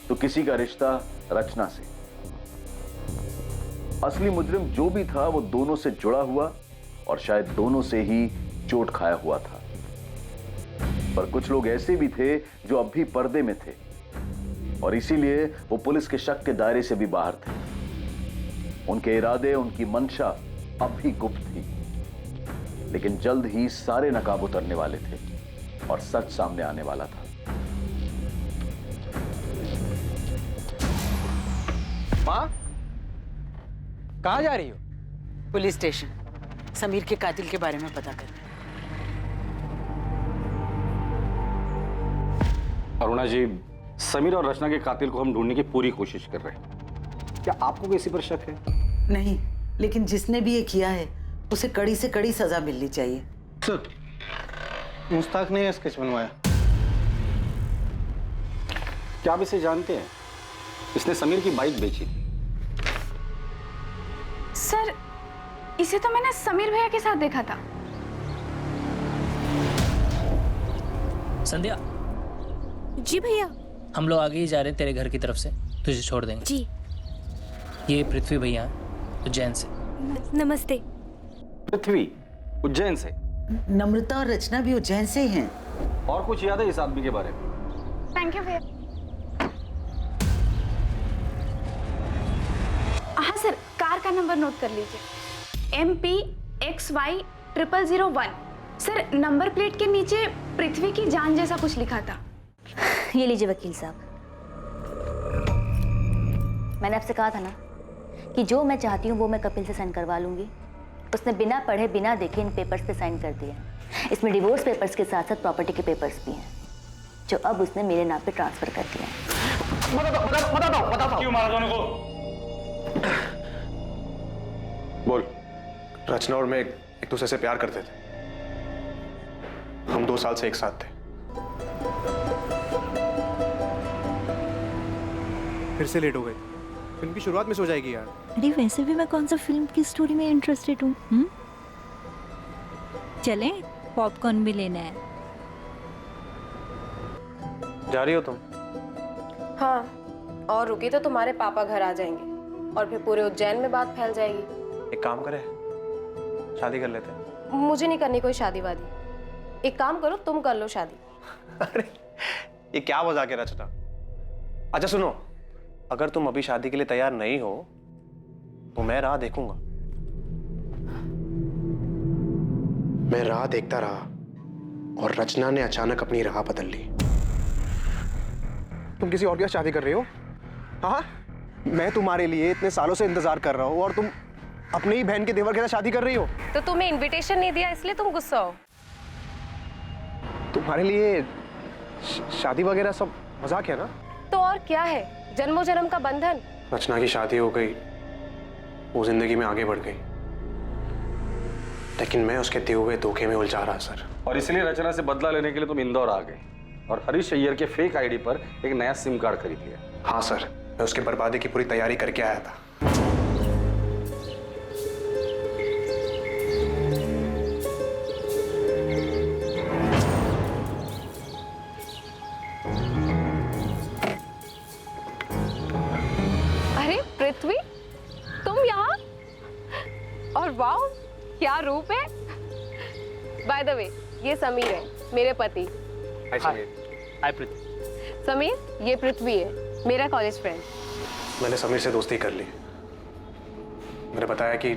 तो किसी का रिश्ता रचना से। असली मुजरिम जो भी था वो दोनों से जुड़ा हुआ और शायद दोनों से ही चोट खाया हुआ था। पर कुछ लोग ऐसे भी थे जो अब भी पर्दे में थे और इसीलिए वो पुलिस के शक के दायरे से भी बाहर थे। उनके इरादे, उनकी मंशा अब भी गुप्त थी, लेकिन जल्द ही सारे नकाब उतरने वाले थे और सच सामने आने वाला था।
माँ, कहाँ जा रही हो? पुलिस स्टेशन, समीर के कातिल के बारे में पता करने।
अरुणा जी, समीर और रचना के कातिल को हम ढूंढने की पूरी कोशिश कर रहे हैं। क्या आपको किसी पर शक है?
नहीं, लेकिन जिसने भी ये किया है उसे कड़ी से कड़ी सजा मिलनी चाहिए।
सर, मुश्ताक ने स्केच बनवाया।
क्या आप इसे जानते हैं? इसने समीर की बाइक बेची थी।
सर, इसे तो मैंने समीर भैया के साथ देखा था।
संध्या।
जी भैया।
हम लोग आगे ही जा रहे हैं तेरे घर की तरफ से, तुझे छोड़ देंगे।
जी।
ये पृथ्वी भैया उज्जैन से।
नमस्ते।
पृथ्वी उज्जैन से?
नम्रता और रचना भी उज्जैन से ही हैं।
और कुछ याद है इस आदमी के बारे में?
थैंक यू भैया। हाँ सर, कार का नंबर नोट कर लीजिए, MPXY0001। सर, नंबर प्लेट के नीचे पृथ्वी की जान जैसा कुछ लिखा था।
ये लीजिए वकील साहब, मैंने आपसे कहा था ना कि जो मैं चाहती हूँ वो मैं कपिल से साइन करवा लूंगी। उसने बिना पढ़े बिना देखे इन पेपर्स पे साइन कर दिए। इसमें डिवोर्स पेपर्स के साथ साथ प्रॉपर्टी के पेपर्स भी हैं, जो अब उसने मेरे नाम पे ट्रांसफर कर दिए हैं।
क्यों मारा दोनों को?
बोल। रचना और मैं एक दूसरे से प्यार करते थे। हम 2 साल से एक साथ थे।
फिर से लेट हो गए। फिल्म की शुरुआत मिस हो जाएगी यार।
अरे वैसे भी मैं कौन सा फिल्म की स्टोरी में इंटरेस्टेड हूँ। चलें, पॉपकॉर्न भी लेना है।
जा रही हो तुम?
हाँ, और रुकी तो तुम्हारे पापा घर आ जाएंगे और फिर पूरे उज्जैन में बात फैल जाएगी।
एक काम करें, शादी कर लेते हैं।
मुझे नहीं करनी कोई शादी वादी। एक काम करो, तुम कर लो शादी।
अरे ये क्या मजाक है रचना। अच्छा सुनो, अगर तुम अभी शादी के लिए तैयार नहीं हो तो मैं राह देखूंगा। मैं राह देखता रहा और रचना ने अचानक अपनी राह बदल ली।
तुम किसी और के साथ शादी कर रही हो? हाँ, मैं तुम्हारे लिए इतने सालों से इंतजार कर रहा हूँ और तुम अपनी ही बहन के देवर के साथ शादी कर रही हो।
तो तुम्हें इनविटेशन नहीं दिया इसलिए तुम गुस्सा हो?
तुम्हारे लिए शादी वगैरह सब मजाक है ना?
तो और क्या है, जन्मों जन्म का बंधन।
रचना की शादी हो गई, वो जिंदगी में आगे बढ़ गई, लेकिन मैं उसके दिए हुए धोखे में उलझा रहा सर।
और इसलिए रचना से बदला लेने के लिए तुम इंदौर आ गए और हरीश अय्यर के फेक आईडी पर एक नया सिम कार्ड खरीद लिया।
हाँ सर, मैं उसके बर्बादी की पूरी तैयारी करके आया था।
अरे पृथ्वी, तुम यहाँ? और वाह, क्या रूप है। बाय द वे, ये समीर है, मेरे पति।
हाय समीर।
हाय पृथ्वी।
समीर, ये पृथ्वी है, मेरा कॉलेज फ्रेंड।
मैंने समीर से दोस्ती कर ली। मैंने बताया कि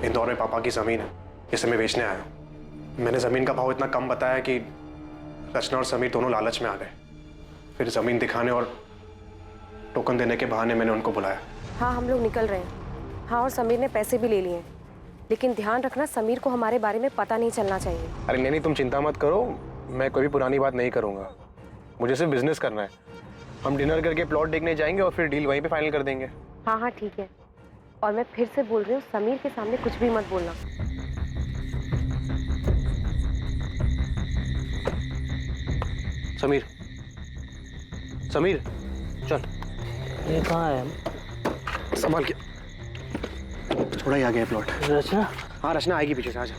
इंदौर में पापा की ज़मीन है, इसे मैं बेचने आया हूँ। मैंने ज़मीन का भाव इतना कम बताया कि रचना और समीर दोनों लालच में आ गए। फिर ज़मीन दिखाने और टोकन देने के बहाने मैंने उनको बुलाया।
हाँ, हम लोग निकल रहे हैं। हाँ, और समीर ने पैसे भी ले लिए हैं, लेकिन ध्यान रखना समीर को हमारे बारे में पता नहीं चलना चाहिए।
अरे नहीं, तुम चिंता मत करो, मैं कोई भी पुरानी बात नहीं करूँगा। मुझे सिर्फ बिजनेस करना है। हम डिनर करके प्लॉट देखने जाएंगे और फिर डील वहीं पे फाइनल कर देंगे।
हाँ हाँ ठीक है। और मैं फिर से बोल रही हूँ, समीर के सामने कुछ भी मत बोलना।
समीर, समीर चल।
ये कहाँ है?
संभाल के, थोड़ा ही आगे है प्लॉट।
रचना?
हाँ, रचना आएगी पीछे से, आजा।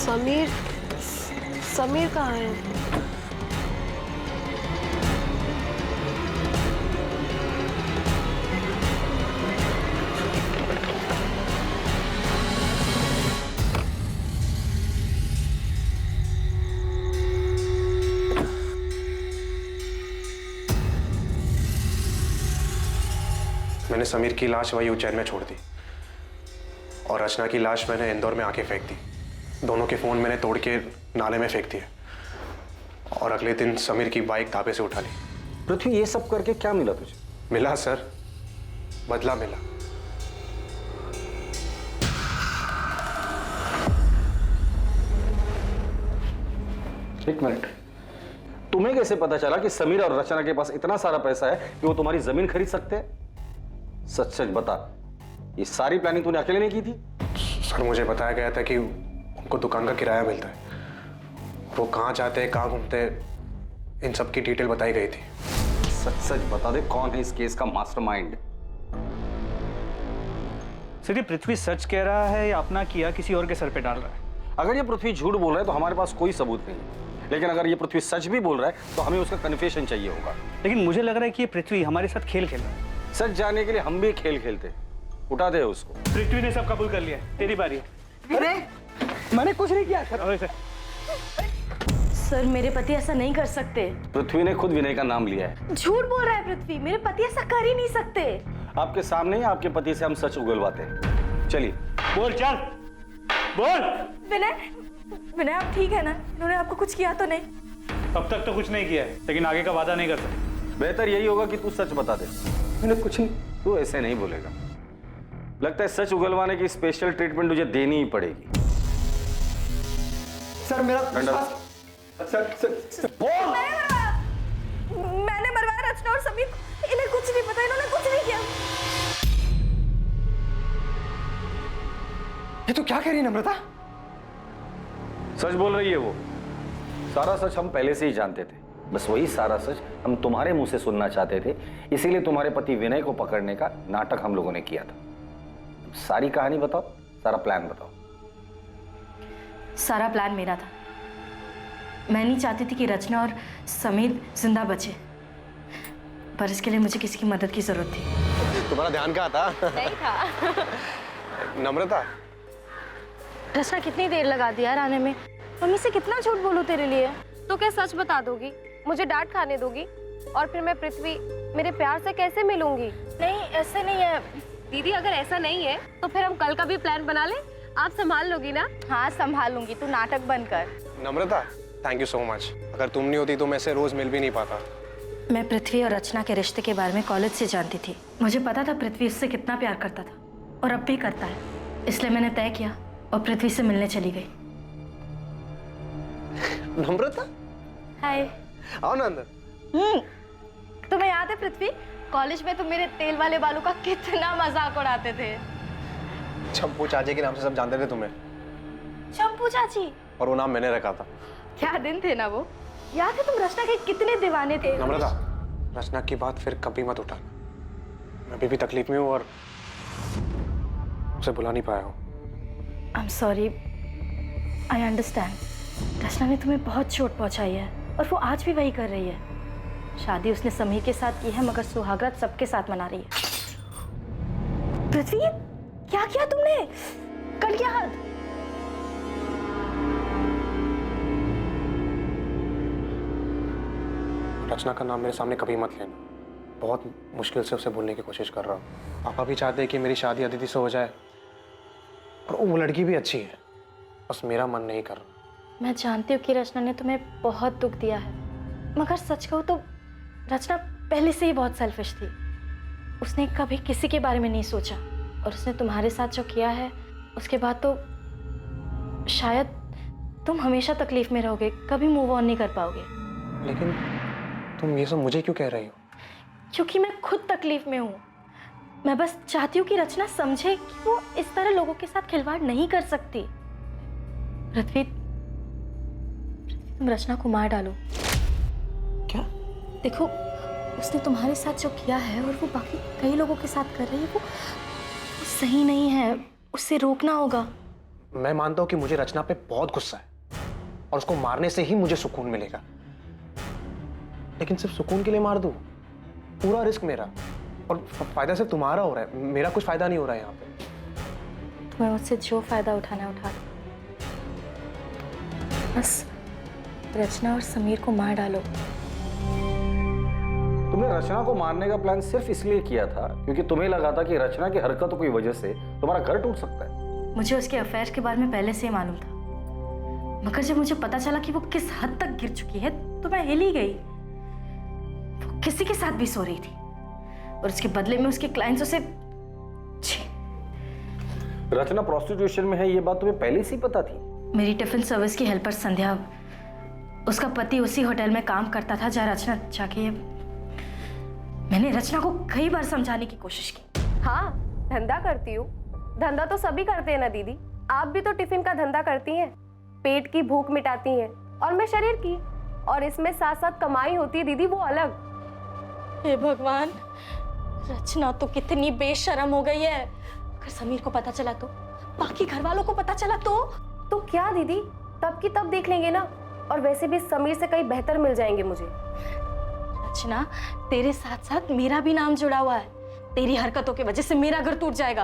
समीर, समीर कहाँ है?
मैंने समीर की लाश वही उज्जैन में छोड़ दी और रचना की लाश मैंने इंदौर में आके फेंक दी। दोनों के फोन मैंने तोड़ के नाले में फेंक दिए और अगले दिन समीर की बाइक ढाबे से उठा ली।
पृथ्वी, ये सब करके क्या मिला तुझे?
मिला सर, बदला मिला।
एक मिनट, तुम्हें कैसे पता चला कि समीर और रचना के पास इतना सारा पैसा है कि वो तुम्हारी जमीन खरीद सकते हैं? सच सच बता, ये सारी प्लानिंग तूने अकेले नहीं की थी?
सर, मुझे बताया गया था कि उनको दुकान का किराया मिलता है, वो कहाँ जाते हैं, कहाँ घूमते हैं, इन सब की डिटेल बताई गई थी।
सच सच बता दे, कौन है इस केस का मास्टरमाइंड?
सर, ये पृथ्वी सच कह रहा है या अपना किया किसी और के सर पे डाल रहा है?
अगर ये पृथ्वी झूठ बोल रहा है तो हमारे पास कोई सबूत नहीं है, लेकिन अगर ये पृथ्वी सच भी बोल रहा है तो हमें उसका कन्फेशन चाहिए होगा।
लेकिन मुझे लग रहा है कि ये पृथ्वी हमारे साथ खेल खेल रहा है।
सच जानने के लिए हम भी खेल खेलते, उठा दे उसको।
पृथ्वी ने सब कबूल कर लिया, तेरी बारी है।
अरे मैंने कुछ नहीं किया
सर।
सर, मेरे पति ऐसा नहीं कर सकते।
पृथ्वी ने खुद विनय का नाम लिया है।
झूठ बोल रहा है पृथ्वी, मेरे पति ऐसा कर ही नहीं सकते।
आपके सामने ही आपके पति से हम सच उगलवाते हैं। चलिए
बोल, चल बोल।
विनय, विनय आप ठीक है ना? इन्होंने आपको कुछ किया तो नहीं?
अब तक तो कुछ नहीं किया है, लेकिन आगे का वादा नहीं कर सकते।
बेहतर यही होगा कि तू सच बता दे।
मैंने कुछ नहीं।
तू ऐसे नहीं बोलेगा, लगता है सच उगलवाने की स्पेशल ट्रीटमेंट तुझे देनी ही पड़ेगी।
सर मेरा
सर
मैंने मरवाया रचना और समीर, इन्हें कुछ नहीं पता, इन्होंने कुछ नहीं किया।
ये तो क्या कह रही है नम्रता?
सच बोल रही है वो। सारा सच हम पहले से ही जानते थे, बस वही सारा सच हम तुम्हारे मुंह से सुनना चाहते थे। इसीलिए तुम्हारे पति विनय को पकड़ने का नाटक हम लोगों ने किया था। सारी कहानी बताओ, सारा प्लान बताओ।
सारा प्लान मेरा था। मैं नहीं चाहती थी कि रचना और समीर जिंदा बचे, पर इसके लिए मुझे किसी की मदद की जरूरत थी।
तुम्हारा ध्यान कहाँ था?
नहीं था।
नम्रता,
रचना कितनी देर लगा दी यार आने में? मम्मी से कितना झूठ बोलूं तेरे लिए? तो क्या सच बता दोगी? मुझे डांट खाने दोगी? और फिर मैं पृथ्वी मेरे प्यार से कैसे मिलूंगी? नहीं, ऐसे नहीं है दीदी। अगर ऐसा नहीं है तो फिर हम कल का भी प्लान बना लें। आप संभाल लोगी ना? हाँ संभाल लूंगी, तू नाटक बंद कर।
नम्रता, थैंक यू सो मच। अगर तुम नहीं होती तो मैं से रोज मिल भी नहीं पाता।
मैं पृथ्वी और रचना के रिश्ते के बारे में कॉलेज से जानती थी। मुझे पता था पृथ्वी उससे कितना प्यार करता था और अब भी करता है। इसलिए मैंने तय किया और पृथ्वी से मिलने चली गई।
नम्रता,
हाय।
आओ ना अंदर।
तुम्हें याद है पृथ्वी, कॉलेज में तुम मेरे तेल वाले बालों का कितना मजाक उड़ाते थे।
चंपू चाची के नाम से सब जानते थे तुम्हें।
चंपू चाची?
और वो नाम मैंने रखा था।
क्या दिन थे ना वो। याद है तुम रचना के कितने दीवाने थे।
नम्रता, रचना की बात फिर कभी मत उठाना। मैं अभी भी तकलीफ में हूँ और उसे बुला नहीं पाया हूँ।
I am sorry, I understand. Rachna ने तुम्हें बहुत चोट पहुंचाई है और वो आज भी वही कर रही है। शादी उसने समीर के साथ की है मगर सुहागरात सबके साथ मना रही है।
पृथ्वी, क्या किया तुमने? कट गया हाथ।
रचना का नाम मेरे सामने कभी मत लेना। बहुत मुश्किल से उसे भूलने की कोशिश कर रहा हूँ। पापा भी चाहते हैं कि मेरी शादी अदिति से हो जाए और वो लड़की भी अच्छी है, बस मेरा मन नहीं कर रहा।
मैं जानती हूँ कि रचना ने तुम्हें बहुत दुख दिया है, मगर सच कहूँ तो रचना पहले से ही बहुत सेल्फिश थी। उसने कभी किसी के बारे में नहीं सोचा और उसने तुम्हारे साथ जो किया है उसके बाद तो शायद तुम हमेशा तकलीफ में रहोगे, कभी मूव ऑन नहीं कर पाओगे।
लेकिन तुम ये सब मुझे क्यों कह रही हो?
क्योंकि मैं खुद तकलीफ में हूँ। मैं बस चाहती हूँ कि रचना समझे कि वो इस तरह लोगों के साथ खिलवाड़ नहीं कर सकती। पृथ्वी, तुम रचना को मार डालो।
क्या?
देखो, उसने तुम्हारे साथ जो किया है और वो बाकी कई लोगों के साथ कर रही है वो सही नहीं है, उससे रोकना होगा।
मैं मानता हूँ कि मुझे रचना पे बहुत गुस्सा है और उसको मारने से ही मुझे सुकून मिलेगा, लेकिन सिर्फ सुकून के लिए मार दूं? पूरा रिस्क मेरा और फायदा सिर्फ तुम्हारा हो रहा है, मेरा कुछ फायदा नहीं हो रहा है यहाँ पे।
तुम्हें मुझसे जो फायदा उठाना है उठा लो, बस रचना और समीर को मार डालो।
तुमने रचना को मारने का प्लान सिर्फ इसलिए किया था क्योंकि तुम्हें लगा था कि रचना की हरकतों की वजह से तुम्हारा घर टूट सकता है।
मुझे उसके अफेयर के बारे में पहले से ही मालूम था, मगर जब मुझे पता चला कि वो किस हद तक गिर चुकी है तो मैं हिल ही गई। वो किसी के साथ भी सो रही थी और उसके बदले में उसके क्लाइंट्स उसे।
रचना प्रोस्टिट्यूशन में है, ये बात तुम्हें पहले से ही पता थी?
मेरी टिफिन सर्विस की हेल्पर संध्या, उसका पति उसी होटल में काम करता था जहाँ रचना जाके। मैंने रचना को कई बार समझाने की कोशिश की।
हाँ, धंधा करती हूँ। धंधा तो सभी करते हैं ना दीदी, आप भी तो टिफिन का धंधा करती हैं। पेट की भूख मिटाती हैं और मैं शरीर की, और इसमें साथ साथ कमाई होती है दीदी, वो अलग।
हे भगवान, रचना तो कितनी बेशर्म हो गई है। अगर समीर को पता चला तो, बाकी घर वालों को पता चला तो
क्या दीदी, तब की तब देख लेंगे ना, और वैसे भी समीर से कहीं बेहतर मिल जाएंगे मुझे।
रचना, तेरे साथ साथ मेरा भी नाम जुड़ा हुआ है। तेरी हरकतों की वजह से मेरा घर टूट जाएगा।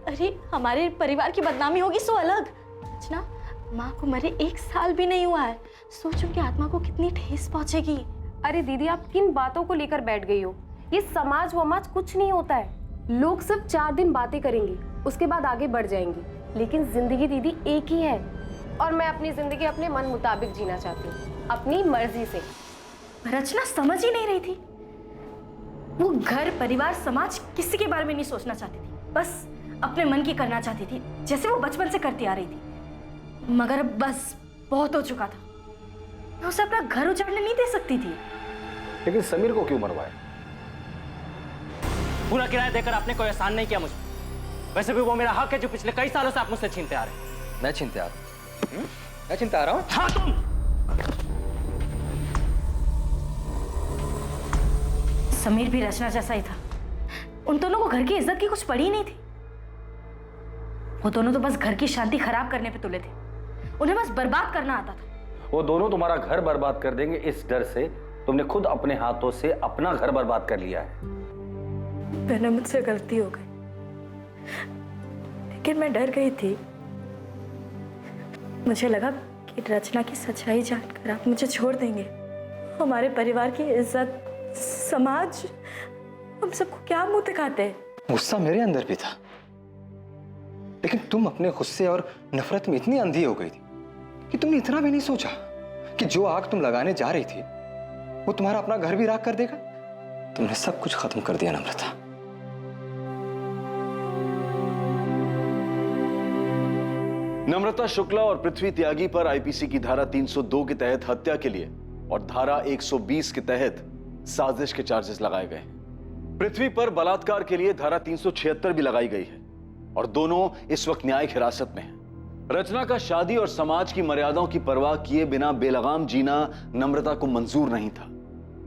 अरे हमारे परिवार की बदनामी होगी सो अलग। रचना, माँ को मरे 1 साल भी नहीं हुआ है, सोच उनकी आत्मा को कितनी ठेस पहुंचेगी।
अरे दीदी, आप किन बातों को लेकर बैठ गई हो? ये समाज वमाज कुछ नहीं होता है। लोग सिर्फ 4 दिन बातें करेंगे, उसके बाद आगे बढ़ जाएंगे, लेकिन जिंदगी दीदी एक ही है, और मैं अपनी जिंदगी अपने मन मुताबिक जीना चाहती हूँ, अपनी मर्जी से।
रचना समझ ही नहीं रही थी। वो घर, परिवार, समाज किसी के बारे में नहीं सोचना चाहती थी, बस अपने मन की करना चाहती थी, जैसे वो बचपन से करती आ रही थी। मगर अब बस बहुत हो चुका था। मैं उसे अपना घर उजाड़ने नहीं दे सकती थी।
लेकिन समीर को क्यों मरवाया?
पूरा किराया देकर आपने कोई एहसान नहीं किया मुझे। वैसे भी वो मेरा हक है जो पिछले कई सालों से आप मुझसे छीनते आ रहे हैं।
मैं छीनते आ रहा हूँ? मैं छीनते आ रहा हूँ?
हाँ, तुम।
समीर भी रचना जैसा ही था। उन दोनों को घर की इज्जत की कुछ पड़ी नहीं थी। वो दोनों तो बस घर की शांति खराब करने पे तुले थे। उन्हें बस बर्बाद करना आता था।
वो दोनों तुम्हारा घर बर्बाद कर देंगे, इस डर से तुमने खुद अपने हाथों से अपना घर बर्बाद कर लिया है।
मैंने, मुझसे गलती हो गई, लेकिन मैं डर गई थी। मुझे लगा कि रचना की सच्चाई जानकर आप मुझे छोड़ देंगे। हमारे परिवार की इज्जत, समाज, हम सबको क्या मुंह दिखाते।
गुस्सा मेरे अंदर भी था, लेकिन तुम अपने गुस्से और नफरत में इतनी अंधी हो गई थी कि तुमने इतना भी नहीं सोचा कि जो आग तुम लगाने जा रही थी वो तुम्हारा अपना घर भी राख कर देगा। तुमने सब कुछ खत्म कर दिया नम्रता।
नम्रता शुक्ला और पृथ्वी त्यागी पर आईपीसी की धारा 302 के तहत हत्या के लिए और धारा 120 के तहत साजिश के चार्जेस लगाए गए हैं। पृथ्वी पर बलात्कार के लिए धारा 376 भी लगाई गई है और दोनों इस वक्त न्यायिक हिरासत में हैं। रचना का शादी और समाज की मर्यादाओं की परवाह किए बिना बेलगाम जीना नम्रता को मंजूर नहीं था।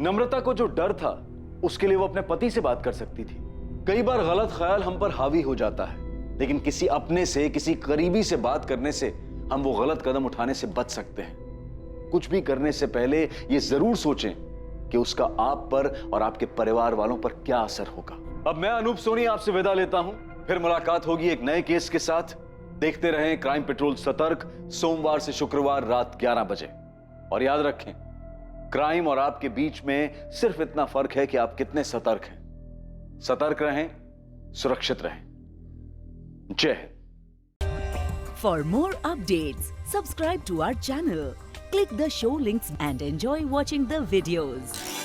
नम्रता को जो डर था उसके लिए वो अपने पति से बात कर सकती थी। कई बार गलत ख्याल हम पर हावी हो जाता है, लेकिन किसी अपने से, किसी करीबी से बात करने से हम वो गलत कदम उठाने से बच सकते हैं। कुछ भी करने से पहले ये जरूर सोचें कि उसका आप पर और आपके परिवार वालों पर क्या असर होगा। अब मैं अनूप सोनी आपसे विदा लेता हूं, फिर मुलाकात होगी एक नए केस के साथ। देखते रहें क्राइम पेट्रोल सतर्क, सोमवार से शुक्रवार रात 11 बजे। और याद रखें, क्राइम और आपके बीच में सिर्फ इतना फर्क है कि आप कितने सतर्क हैं। सतर्क रहें, सुरक्षित रहें। जय Hind.
For more updates, subscribe to our channel, click the show links and enjoy watching the videos.